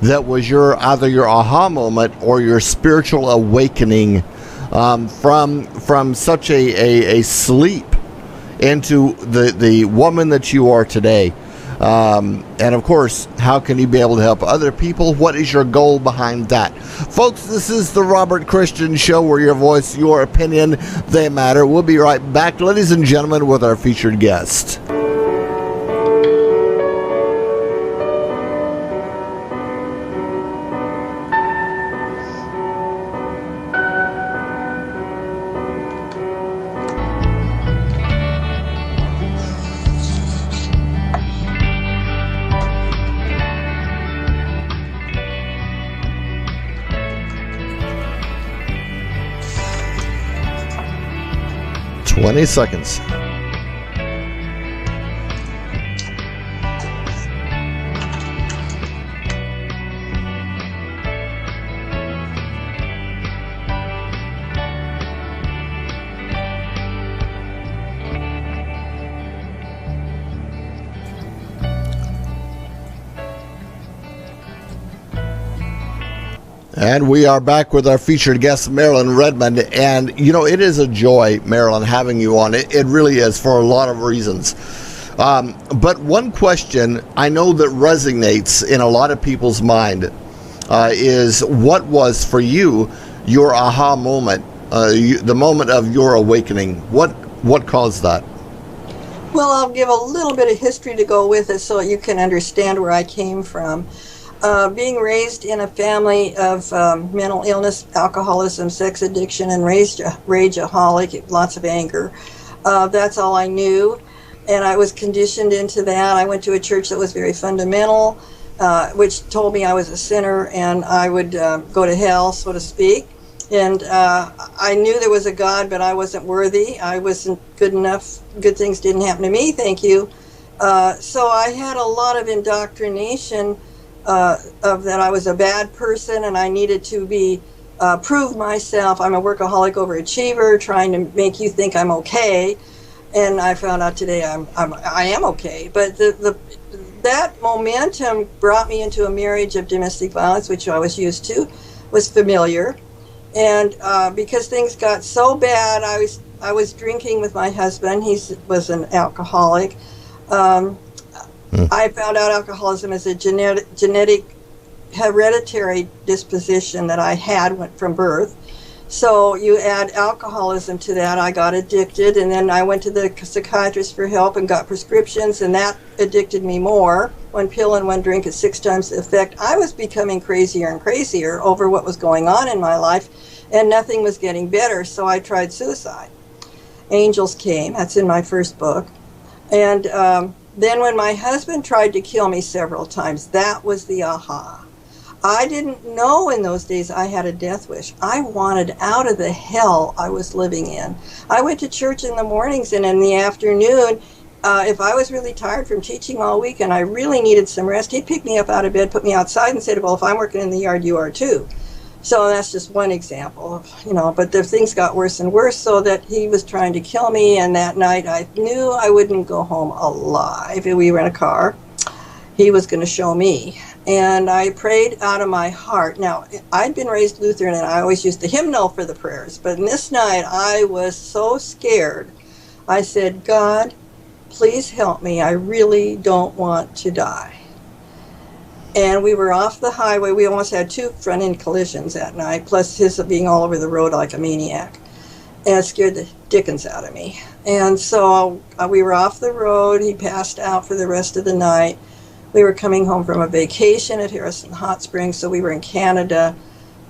S1: that was either your aha moment or your spiritual awakening from such a sleep into the woman that you are today? And of course, how can you be able to help other people? What is your goal behind that? Folks, this is the Robert Christian Show, where your voice, your opinion, they matter. We'll be right back, ladies and gentlemen, with our featured guest. Seconds. And we are back with our featured guest, Marilyn Redmond. And, you know, it is a joy, Marilyn, having you on. It really is, for a lot of reasons. But one question I know that resonates in a lot of people's mind is, what was for you your aha moment, the moment of your awakening? What caused that?
S3: Well, I'll give a little bit of history to go with it so you can understand where I came from. Being raised in a family of mental illness, alcoholism, sex addiction, and rageaholic, lots of anger. That's all I knew, and I was conditioned into that. I went to a church that was very fundamental, which told me I was a sinner and I would go to hell, so to speak. And I knew there was a God, but I wasn't worthy. I wasn't good enough. Good things didn't happen to me, thank you. So I had a lot of indoctrination of that I was a bad person and I needed to prove myself. I'm a workaholic overachiever, trying to make you think I'm okay. And I found out today I am okay. But that momentum brought me into a marriage of domestic violence, which I was used to, was familiar. And because things got so bad, I was drinking with my husband. He was an alcoholic. I found out alcoholism is a genetic hereditary disposition that I had went from birth. So you add alcoholism to that, I got addicted, and then I went to the psychiatrist for help and got prescriptions, and that addicted me more. One pill and one drink is 6 times the effect. I was becoming crazier and crazier over what was going on in my life, and nothing was getting better, so I tried suicide. Angels Came, that's in my first book. And then when my husband tried to kill me several times, that was the aha. I didn't know in those days I had a death wish. I wanted out of the hell I was living in. I went to church in the mornings, and in the afternoon, if I was really tired from teaching all week and I really needed some rest, he'd pick me up out of bed, put me outside, and said, well, if I'm working in the yard, you are too. So that's just one example of, but the things got worse and worse, so that he was trying to kill me. And that night I knew I wouldn't go home alive. We were in a car. He was going to show me. And I prayed out of my heart. Now, I'd been raised Lutheran, and I always used the hymnal for the prayers. But this night I was so scared. I said, God, please help me. I really don't want to die. And we were off the highway. We almost had 2 front-end collisions that night, plus his being all over the road like a maniac. And it scared the dickens out of me. And so we were off the road. He passed out for the rest of the night. We were coming home from a vacation at Harrison Hot Springs, so we were in Canada.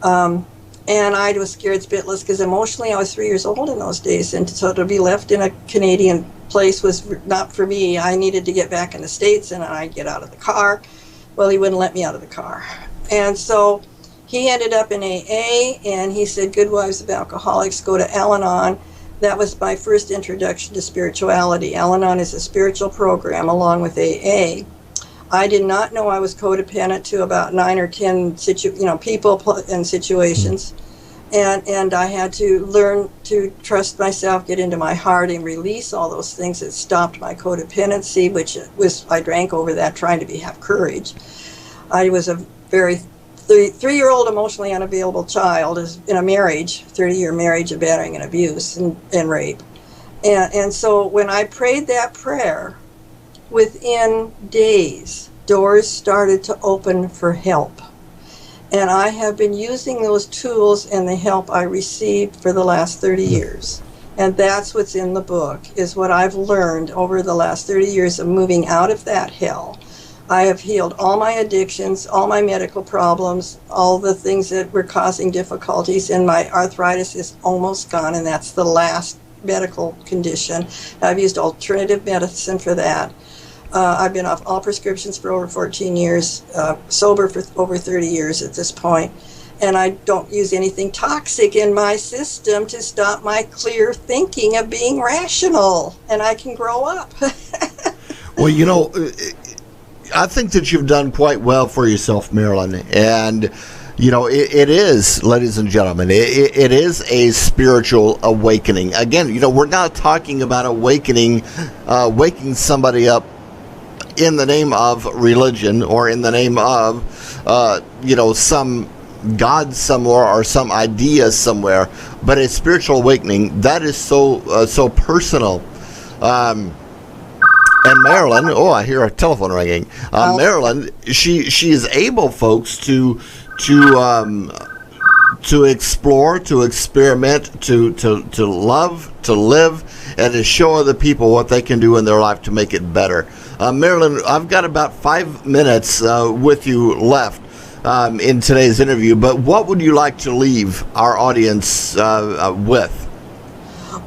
S3: And I was scared spitless because emotionally I was 3 years old in those days. And so to be left in a Canadian place was not for me. I needed to get back in the States, and I'd get out of the car. Well, he wouldn't let me out of the car. And so he ended up in AA, and he said, Good Wives of Alcoholics, go to Al-Anon. That was my first introduction to spirituality. Al-Anon is a spiritual program along with AA. I did not know I was codependent to about 9 or 10 people and situations. And I had to learn to trust myself, get into my heart, and release all those things that stopped my codependency, which was, I drank over that trying to have courage. I was a very 3-year-old emotionally unavailable child in a marriage, 30-year marriage of battering and abuse and rape. And so when I prayed that prayer, within days, doors started to open for help. And I have been using those tools and the help I received for the last 30 years. And that's what's in the book, is what I've learned over the last 30 years of moving out of that hell. I have healed all my addictions, all my medical problems, all the things that were causing difficulties, and my arthritis is almost gone, and that's the last medical condition. I've used alternative medicine for that. I've been off all prescriptions for over 14 years, sober for over 30 years at this point, and I don't use anything toxic in my system to stop my clear thinking of being rational, and I can grow up.
S1: Well, I think that you've done quite well for yourself, Marilyn, and it is, ladies and gentlemen, it is a spiritual awakening. Again, we're not talking about waking somebody up in the name of religion or in the name of, some God somewhere or some idea somewhere, but a spiritual awakening that is so personal. And Marilyn, I hear a telephone ringing. Marilyn, she is able, folks, to explore, to experiment, to love, to live, and to show other people what they can do in their life to make it better. Marilyn, I've got about 5 minutes with you left in today's interview, but what would you like to leave our audience with?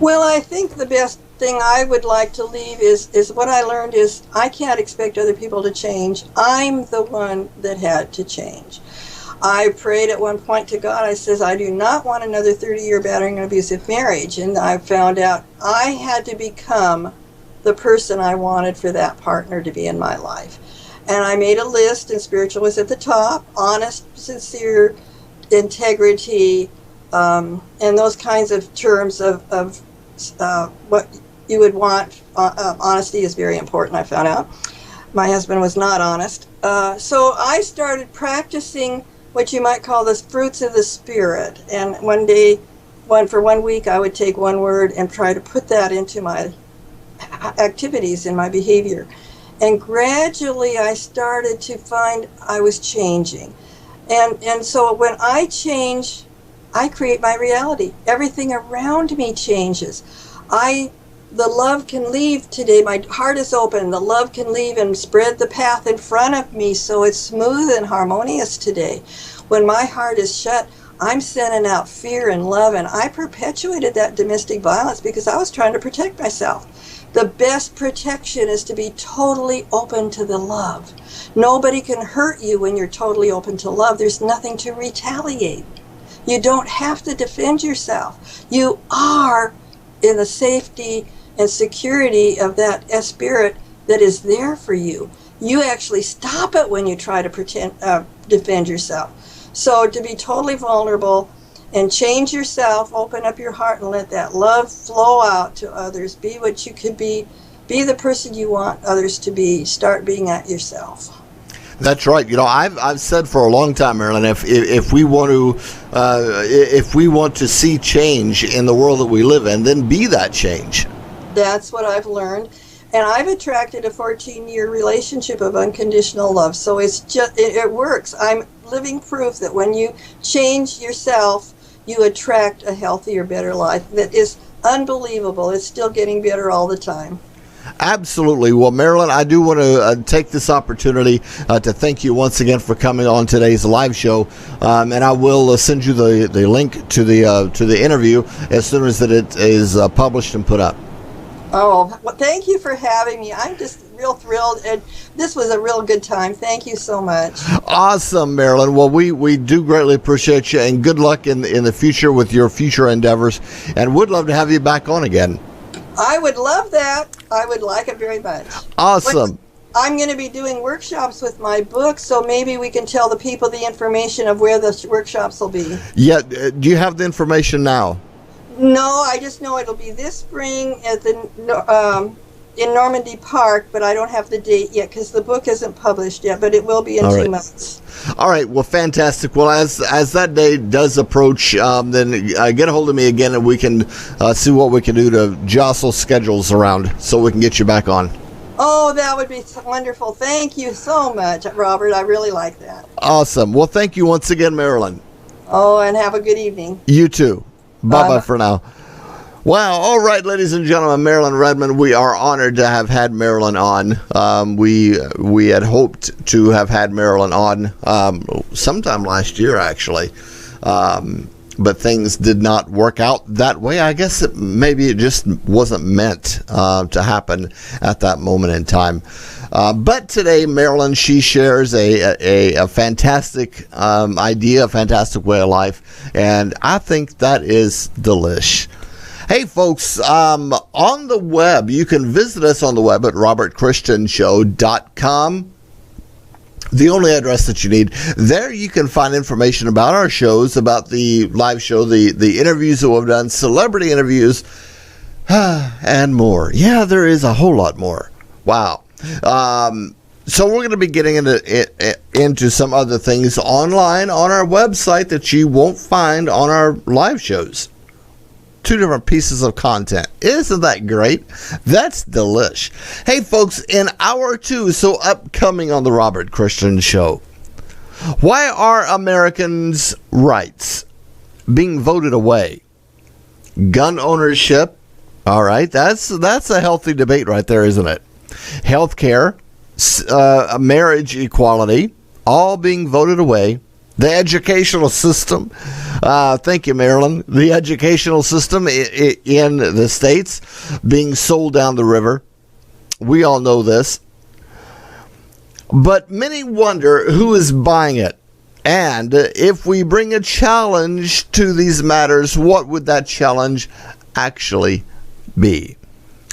S3: Well, I think the best thing I would like to leave is what I learned is I can't expect other people to change. I'm the one that had to change. I prayed at one point to God. I says, I do not want another 30-year battering and abusive marriage. And I found out I had to become the person I wanted for that partner to be in my life. And I made a list, and spiritual was at the top, honest, sincere, integrity, and those kinds of terms of what you would want. Honesty is very important, I found out. My husband was not honest. So I started practicing what you might call the fruits of the Spirit. And for 1 week, I would take one word and try to put that into my activities and my behavior. And gradually, I started to find I was changing. And so when I change, I create my reality. Everything around me changes. The love can leave today. My heart is open. The love can leave and spread the path in front of me so it's smooth and harmonious today. When my heart is shut, I'm sending out fear and love, and I perpetuated that domestic violence because I was trying to protect myself. The best protection is to be totally open to the love. Nobody can hurt you when you're totally open to love. There's nothing to retaliate. You don't have to defend yourself. You are in the safety and security of that spirit that is there for you. You actually stop it when you try to defend yourself. So to be totally vulnerable and change yourself, open up your heart and let that love flow out to others. Be what you could be. Be the person you want others to be. Start being that yourself.
S1: That's right. I've said for a long time, Marilyn, if we want to see change in the world that we live in, then be that change.
S3: That's what I've learned. And I've attracted a 14-year relationship of unconditional love. So it works. I'm living proof that when you change yourself, you attract a healthier, better life that is unbelievable. It's still getting better all the time.
S1: Absolutely. Well, Marilyn, I do want to take this opportunity to thank you once again for coming on today's live show, and I will send you the link to the interview as soon as that it is published and put up.
S3: Oh, well, thank you for having me. I'm just real thrilled, and this was a real good time. Thank you so much.
S1: Awesome, Marilyn. Well, we do greatly appreciate you, and good luck in the future with your future endeavors, and would love to have you back on again.
S3: I would love that. I would like it very much.
S1: Awesome.
S3: I'm going to be doing workshops with my book, so maybe we can tell the people the information of where the workshops will be.
S1: Yeah. Do you have the information now?
S3: No, I just know it'll be this spring at the in Normandy Park, but I don't have the date yet because the book isn't published yet, but it will be in 2 months.
S1: All right. Well, fantastic. Well, as that day does approach, then get a hold of me again, and we can see what we can do to jostle schedules around so we can get you back on.
S3: Oh, that would be wonderful. Thank you so much, Robert. I really like that.
S1: Awesome. Well, thank you once again, Marilyn.
S3: Oh, and have a good evening.
S1: You too. Bye-bye for now. Wow. All right, ladies and gentlemen, Marilyn Redmond, we are honored to have had Marilyn on. We had hoped to have had Marilyn on sometime last year, actually. But things did not work out that way. I guess maybe it just wasn't meant to happen at that moment in time. But today, Marilyn, she shares a fantastic idea, a fantastic way of life, and I think that is delish. Hey, folks, on the web, you can visit us on the web at robertchristianshow.com. The only address that you need. There you can find information about our shows, about the live show, the interviews that we've done, celebrity interviews, and more. Yeah, there is a whole lot more. Wow. So we're going to be getting into some other things online on our website that you won't find on our live shows. 2 different pieces of content. Isn't that great? That's delish. Hey, folks, in hour 2, so upcoming on the Robert Christian Show, why are Americans' rights being voted away? Gun ownership. All right, that's a healthy debate right there, isn't it? Healthcare, marriage equality, all being voted away. The educational system. Thank you, Marilyn. The educational system in the States being sold down the river. We all know this. But many wonder who is buying it. And if we bring a challenge to these matters, what would that challenge actually be?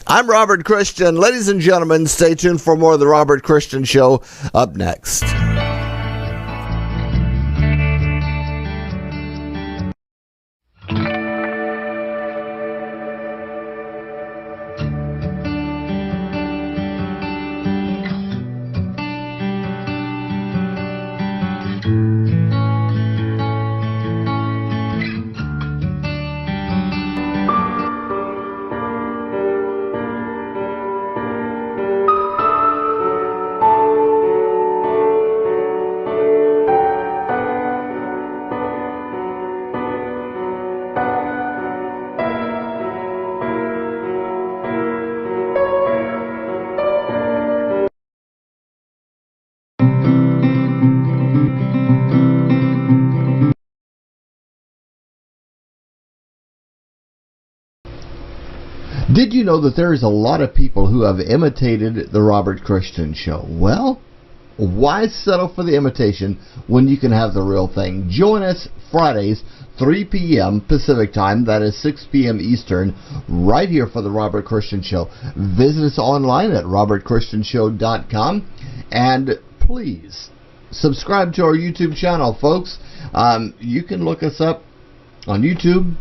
S1: I'm Robert Christian. Ladies and gentlemen, stay tuned for more of the Robert Christian Show up next. Did you know that there is a lot of people who have imitated the Robert Christian Show? Well, why settle for the imitation when you can have the real thing? Join us Fridays, 3 p.m. Pacific Time, that is 6 p.m. Eastern, right here for the Robert Christian Show. Visit us online at robertchristianshow.com, and please subscribe to our YouTube channel, folks. You can look us up on YouTube.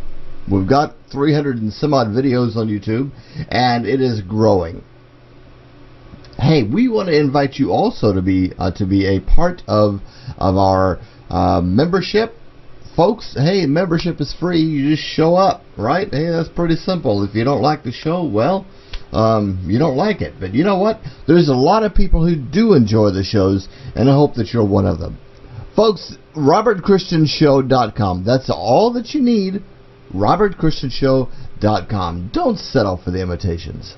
S1: We've got 300 and some odd videos on YouTube, and it is growing. Hey, we want to invite you also to be a part of our membership, folks. Hey, membership is free. You just show up, right? Hey, that's pretty simple. If you don't like the show, well, you don't like it. But you know what? There's a lot of people who do enjoy the shows, and I hope that you're one of them, folks. robertchristianshow.com. That's all that you need. robertchristianshow.com. Don't settle for the imitations.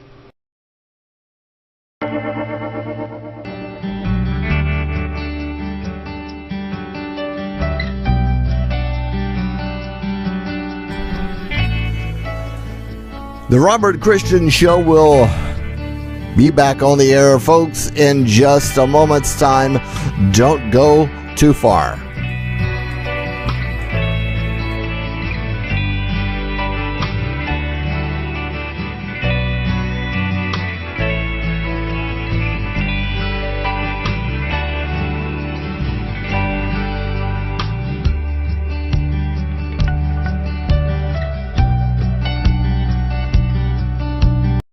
S1: The Robert Christian Show will be back on the air, folks, in just a moment's time. Don't go too far.